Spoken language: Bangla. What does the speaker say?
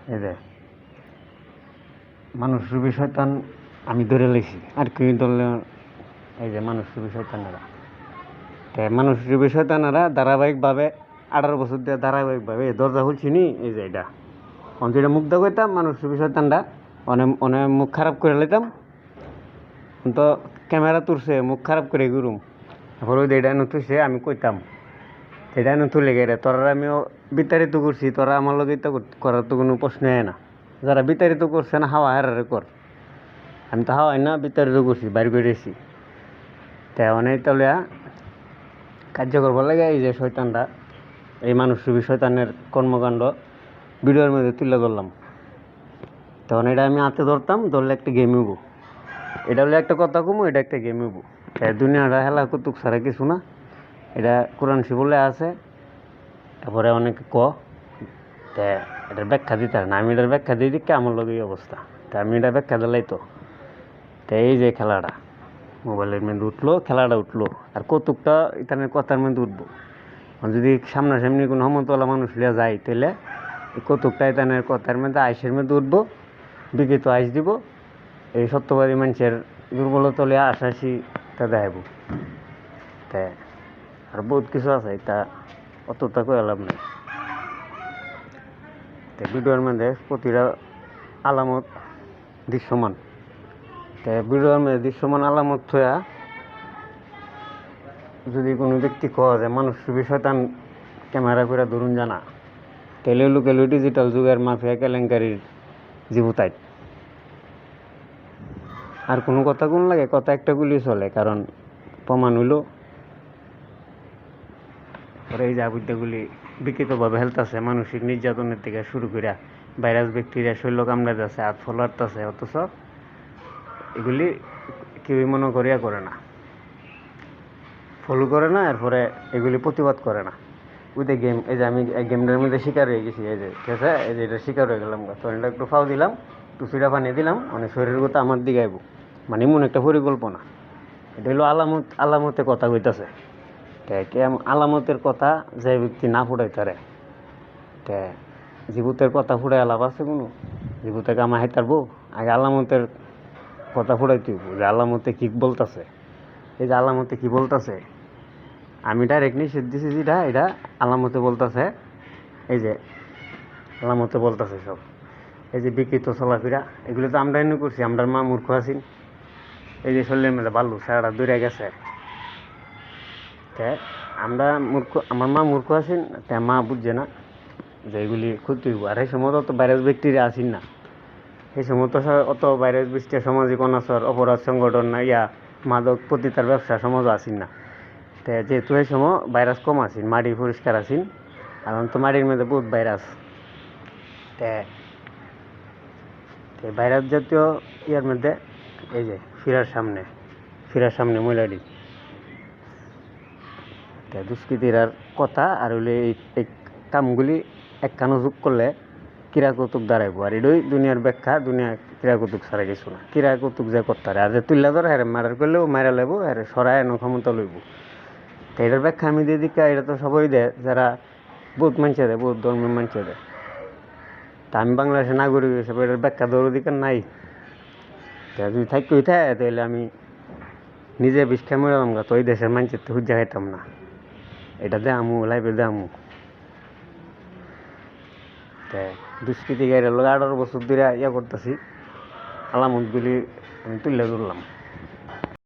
এই যে মানুষ রূপী শয়তান আমি ধরে লেছি আর কি ধরলে এই যে মানুষ রূপী শয়তানেরা মানুষ রূপী শয়তানেরা ধারাবাহিকভাবে 18 বছর দিয়ে ধারাবাহিকভাবে দরজা খুলছি নি এই যে এটা যেটা মুখ দা করতাম মানুষ রূপী শয়তানরা অনেক অনেক মুখ খারাপ করে লেতাম তো ক্যামেরা তুলছে মুখ খারাপ করে ঘুরুম তারপরে ওই এটা তুলছে আমি কইতাম এটা তুলে গেলে তোরা আমিও বিতাড়িত করছি তোরা আমার লগে তো করার তো কোনো প্রশ্ন হয় না যারা বিতাড়িত করছে না হাওয়া হারারে কর আমি তো হাওয়াই না বিতাড়িত করছি বাইর করেছি তাই অনেক তাহলে কার্য করবার লাগে এই যে শয়তানরা এই মানুষ রূপী শয়তানের কর্মকাণ্ড ভিডিওর মধ্যে তুলে ধরলাম তখন এটা আমি হাতে ধরতাম ধরলে একটা গেম হইব এটা হলে একটা কথা কমু এটা একটা গেম হইব তাই দুনিয়াটা হেলা কুতুক ছাড়া কিছু না এটা কোরআন শিবলে আছে তারপরে অনেকে তা এটার ব্যাখ্যা দিতে না আমি এটার ব্যাখ্যা দিয়ে দিকে আমার লগে এই অবস্থা তা আমি এটা ব্যাখ্যা দিলাই তো তাই এই যে খেলাটা মোবাইলের মধ্যে উঠলো খেলাটা উঠলো আর কৌতুকটা এখানের কথার মধ্যে উঠবো যদি সামনাসামনি কোনো সমতলা মানুষ লিয়া যায় তাহলে এই কৌতুকটা এখানের কথার মধ্যে আইসের মধ্যে উঠবো বিকৃত আইস দিব এই সত্যবাদী মানুষের দুর্বলতা লিয়া আশাসি তা দেখাব তাই আর বহুত কিছু আছে তা অতটা করে লাভ নেই ভিডিওর মধ্যে প্রতিটা আলামত দৃশ্যমান তাই ভিডিওর মধ্যে দৃশ্যমান আলামত থয়া যদি কোনো ব্যক্তি কয় যে মানুষ রূপী শয়তান ক্যামেরা করে ধরুন জানা তাহলে লোকেল ডিজিটাল যুগের মাফিয়া কেলেঙ্কারির জীবতাই আর কোনো কথা কোন লাগে কথা একটা গুলি চলে কারণ প্রমাণ হইল এই যে আবুদ্দাগুলি বিকৃতভাবে হেলতেছে মানসিক নির্যাতনের থেকে শুরু করে ভাইরাস ব্যাকটেরিয়া শৈল কামড়াইতেছে হাত ফলাতেছে অথচ এগুলি কেউই মনে করিয়া করে না ফলো করে না এরপরে এগুলি প্রতিবাদ করে না ওই যে গেম এই যে আমি গেমটার মধ্যে শিকার হয়ে গেছি এই যে ঠিক আছে এই যে এটা শিকার হয়ে গেলাম তখন এটা একটু ফাও দিলাম টুসিটা পানি দিলাম মানে শরীরের কথা আমার দিকে আইব মানে এমন একটা পরিকল্পনা এটা হলো আলামতে কথা কইতাছে আলামতের কথা যে ব্যক্তি না ফুটাই তারে জীবুতের কথা ফুটাই লাভ আছে কোনো জীবুতে কামা হাইতারবো আগে আলামতের কথা ফুটাইতে হইব যে আলামতে কি বলতেছে এই যে আলামতে কি বলতেছে আমি ডাইরেক্ট নিষেধ দিছি যেটা এটা আলামতে বলতেছে এই যে আলামতে বলতেছে সব এই যে বিকৃত চলাফেরা এগুলো তো আমরা এনে করছি আমরা মা মূর্খ আছি এই যে শরীরের মধ্যে বালু সারাটা দূরে গেছে আমরা মূর্খ আমার মা মূর্খ আছেন তা মা বুঝছে না যে এগুলি ক্ষতি হইব আর এই সময় অত ভাইরাস ব্যাকটেরিয়া আসেন না এই সময় তো অত ভাইরাস ব্যাকটেরিয়া সামাজিক অনাচার অপরাধ সংগঠন না ইয়া মাদক পতিতার ব্যবসা সমাজও আসেন না তো যেহেতু এই সময় ভাইরাস কম আসেন মাটি পরিষ্কার আসেন কারণ তো মাটির মধ্যে বহুত ভাইরাস ভাইরাস জাতীয় ইয়ার মধ্যে এই যে ফিরার সামনে মহিলাটি দুষ্কৃতীরার কথা আর হইলে এই কামগুলি একখানো যোগ করলে কিরা কৌতুক দাঁড়াইব আর এটাই দুনিয়ার ব্যাখ্যা দুনিয়া কিরা কৌতুক ছাড়া কিছু না কিরা কৌতুক যে করতে পারে আর যে তুল্লা ধরে হ্যাঁ মার্ডার করলেও মারা লেবো হ্যাঁ সরাই এনে ক্ষমতা লইব তো এটার ব্যাখ্যা আমি দিয়ে দিকা এটা তো সবাই দেয় যারা বহুত মানছে দেয় বহুত ধর্মের মানছে দেয় তা আমি বাংলাদেশের নাগরিক হিসেবে এটার ব্যাখ্যা দেওয়ার অধিকার নাই যদি থাকি থাকে তাহলে আমি নিজে বিষ মরালাম গা তো ওই দেশের মানছে তো হুজ্জা খাইতাম না এটা দে আমু লাইফে দে আমু দুষ্কৃতি গাড়ির লোক 18 বছর ধরে ইয়া করতেছি আলামতগুলি আমি তুলে ধরলাম